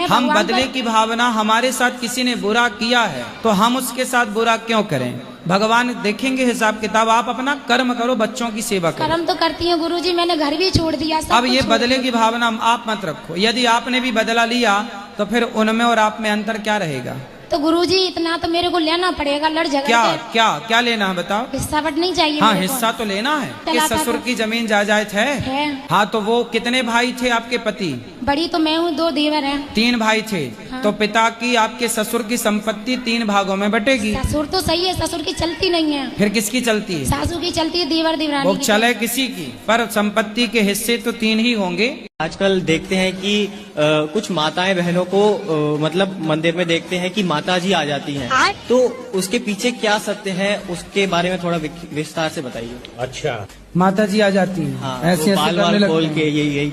हम बदले की भावना, हमारे साथ किसी ने बुरा किया है तो हम उसके साथ बुरा क्यों करें? भगवान देखेंगे हिसाब किताब। आप अपना कर्म करो, बच्चों की सेवा करो। कर्म तो करती हूँ गुरुजी, मैंने घर भी छोड़ दिया। अब ये बदले की भावना आप मत रखो। यदि आपने भी बदला लिया तो फिर उनमें और आप में अंतर क्या रहेगा? तो गुरुजी इतना तो मेरे को लेना पड़ेगा, लड़ झगड़ क्या क्या क्या लेना है बताओ? हिस्सा बट नहीं चाहिए? हाँ हिस्सा तो लेना है। कि ससुर की जमीन जायदाद है। हाँ तो वो कितने भाई थे आपके पति? बड़ी तो मैं हूँ, 2 देवर हैं। 3 भाई थे। हाँ। तो पिता की आपके ससुर की संपत्ति 3 भागों में बटेगी। ससुर तो सही है, ससुर की चलती नहीं है। फिर किसकी चलती है? सासू की चलती है, देवर देवरानी वो की चले किसी की, पर संपत्ति के हिस्से तो 3 ही होंगे। आजकल देखते हैं कि कुछ माताएं बहनों को मतलब मंदिर में देखते हैं कि माता जी आ जाती हैं, तो उसके पीछे क्या सत्य है, उसके बारे में थोड़ा विस्तार से बताइए। अच्छा, माता जी आ जाती हैं। हाँ, ऐसे तो बाल करने खोल लगते के हैं। यही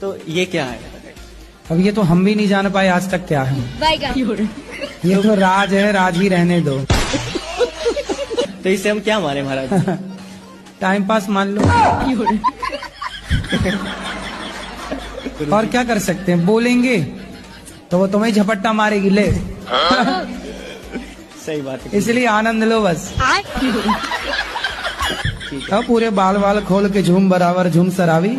तो ये क्या है? अब ये तो हम भी नहीं जान पाए आज तक क्या है। ये तो राज है, राज ही रहने दो। तो इससे हम क्या माने महाराज? टाइम पास मान लो। और क्या कर सकते हैं, बोलेंगे तो वो तुम्हें झपट्टा मारेगी। ले सही बात है, इसलिए आनंद लो बस। अब पूरे बाल खोल के झूम बराबर झूम सरावी।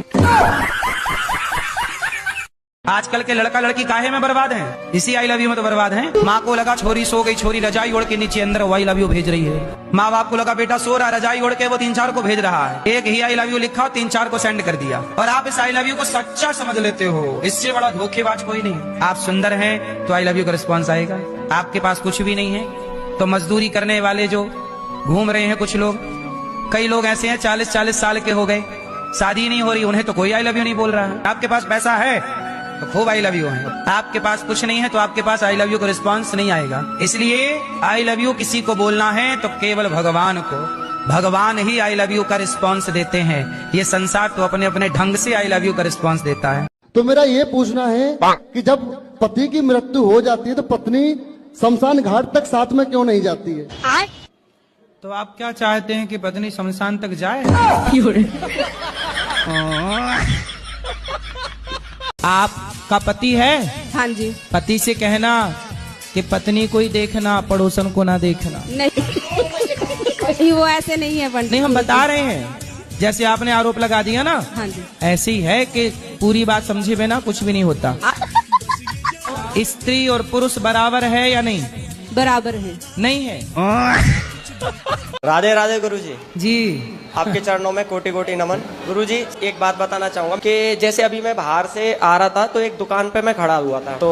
आजकल के लड़का लड़की काहे में बर्बाद हैं? इसी आई लव यू में तो बर्बाद हैं। माँ को लगा छोरी सो गई, छोरी रजाई ओढ़ के नीचे अंदर वो आई लव यू भेज रही है। माँ बाप को लगा बेटा सो रहा, रजाई ओढ़ के वो 3-4 को भेज रहा है। एक ही आई लव यू लिखा और 3-4 को सेंड कर दिया, और आप इस आई लव यू को सच्चा समझ लेते हो। इससे बड़ा धोखेबाज कोई नहीं। आप सुंदर हैं तो आई लव यू का रिस्पॉन्स आएगा। आपके पास कुछ भी नहीं है तो मजदूरी करने वाले जो घूम रहे हैं कुछ लोग, कई लोग ऐसे हैं 40-40 साल के हो गए, शादी नहीं हो रही, उन्हें तो कोई आई लव यू नहीं बोल रहा है। आपके पास पैसा है तो खूब आई लव यू है, आपके पास कुछ नहीं है तो आपके पास आई लव यू का रिस्पांस नहीं आएगा। इसलिए आई लव यू किसी को बोलना है तो केवल भगवान को, भगवान ही आई लव यू का रिस्पांस देते हैं। ये संसार तो अपने अपने ढंग से आई लव यू का रिस्पांस देता है। तो मेरा ये पूछना है कि जब पति की मृत्यु हो जाती है तो पत्नी शमशान घाट तक साथ में क्यों नहीं जाती है? तो आप क्या चाहते हैं कि पत्नी शमशान तक जाए? आपका पति है? हाँ जी। पति से कहना कि पत्नी को ही देखना, पड़ोसन को ना देखना। नहीं वो ऐसे नहीं है पंडित। नहीं, हम बता रहे हैं, जैसे आपने आरोप लगा दिया ना, हाँ जी, ऐसे ही है कि पूरी बात समझे बिना कुछ भी नहीं होता। स्त्री और पुरुष बराबर है या नहीं? बराबर है। नहीं है। राधे राधे गुरुजी। जी, आपके चरणों में कोटि कोटि नमन। गुरुजी एक बात बताना चाहूंगा कि जैसे अभी मैं बाहर से आ रहा था तो एक दुकान पे मैं खड़ा हुआ था, तो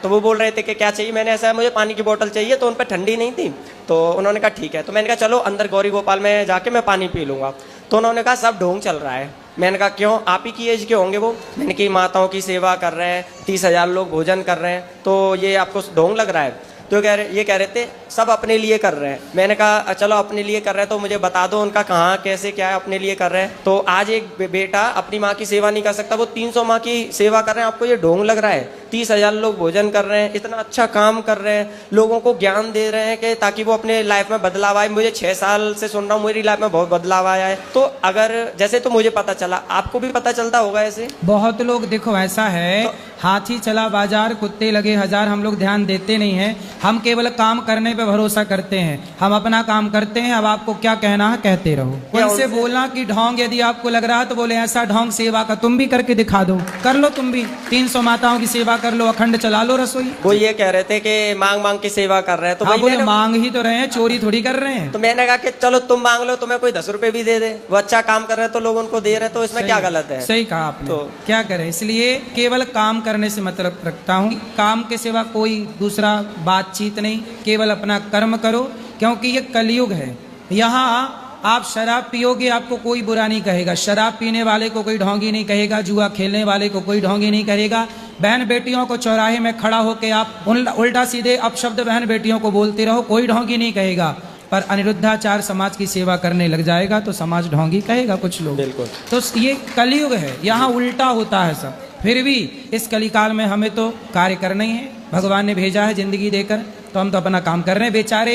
वो बोल रहे थे कि क्या चाहिए। मैंने ऐसा, मुझे पानी की बोतल चाहिए, तो उन पर ठंडी नहीं थी, तो उन्होंने कहा ठीक है। तो मैंने कहा चलो अंदर गौरी गोपाल में जाके मैं पानी पी लूंगा। तो उन्होंने कहा सब ढोंग चल रहा है। मैंने कहा क्यों, आप ही की एज के होंगे वो? मैंने की माताओं की सेवा कर रहे हैं, 30,000 लोग भोजन कर रहे हैं, तो ये आपको ढोंग लग रहा है? तो ये कह रहे थे सब अपने लिए कर रहे हैं। मैंने कहा चलो अपने लिए कर रहे हैं तो मुझे बता दो उनका कहाँ कैसे क्या है अपने लिए कर रहे हैं। तो आज एक बेटा अपनी माँ की सेवा नहीं कर सकता, वो 300 माँ की सेवा कर रहे हैं, आपको ये ढोंग लग रहा है? 30,000 लोग भोजन कर रहे हैं, इतना अच्छा काम कर रहे हैं, लोगों को ज्ञान दे रहे हैं कि ताकि वो अपने लाइफ में बदलाव आए। मुझे 6 साल से सुन रहा हूँ, मेरी लाइफ में बहुत बदलाव आया है। तो अगर जैसे तो मुझे पता चला, आपको भी पता चलता होगा ऐसे? बहुत लोग, देखो ऐसा है, हाथी चला बाजार कुत्ते लगे हजार, हम लोग ध्यान देते नहीं है। हम केवल काम करने पे भरोसा करते हैं, हम अपना काम करते हैं। अब आपको क्या कहना है कहते रहो। उनसे बोलना कि ढोंग यदि आपको लग रहा है तो बोले ऐसा ढोंग सेवा का तुम भी करके दिखा दो, कर लो तुम भी 300 माताओं की सेवा कर लो, अखंड चला लो रसोई। वो ये कह रहे थे कि मांग मांग की सेवा कर रहे हैं, तो बोले मांग ही तो रहे हैं, चोरी थोड़ी कर रहे हैं। तो मैंने कहा कि चलो तुम मांग लो, तुम्हें कोई 10 रुपए भी दे दे, वो अच्छा काम कर रहे हैं तो लोग उनको दे रहे हैं, तो इसमें क्या गलत है? सही कहा आपने। तो क्या करें, इसलिए केवल काम करने से मतलब रखता हूँ, काम के सिवा कोई दूसरा बातचीत नहीं, केवल अपना कर्म करो, क्योंकि ये कलयुग है। यहाँ आप शराब पियोगे आपको कोई बुरा नहीं कहेगा, शराब पीने वाले को कोई ढोंगी नहीं कहेगा, जुआ खेलने वाले को कोई ढोंगी नहीं कहेगा। बहन बेटियों को चौराहे में खड़ा होके आप उल्टा सीधे अपशब्द बहन बेटियों को बोलते रहो, कोई ढोंगी नहीं कहेगा। पर अनिरुद्धाचार समाज की सेवा करने लग जाएगा तो समाज ढोंगी कहेगा कुछ लोग। बिल्कुल। तो ये कलयुग है, यहाँ उल्टा होता है सब। फिर भी इस कलिकाल में हमें तो कार्य करना ही है, भगवान ने भेजा है जिंदगी देकर, तो हम तो अपना काम कर रहे हैं बेचारे।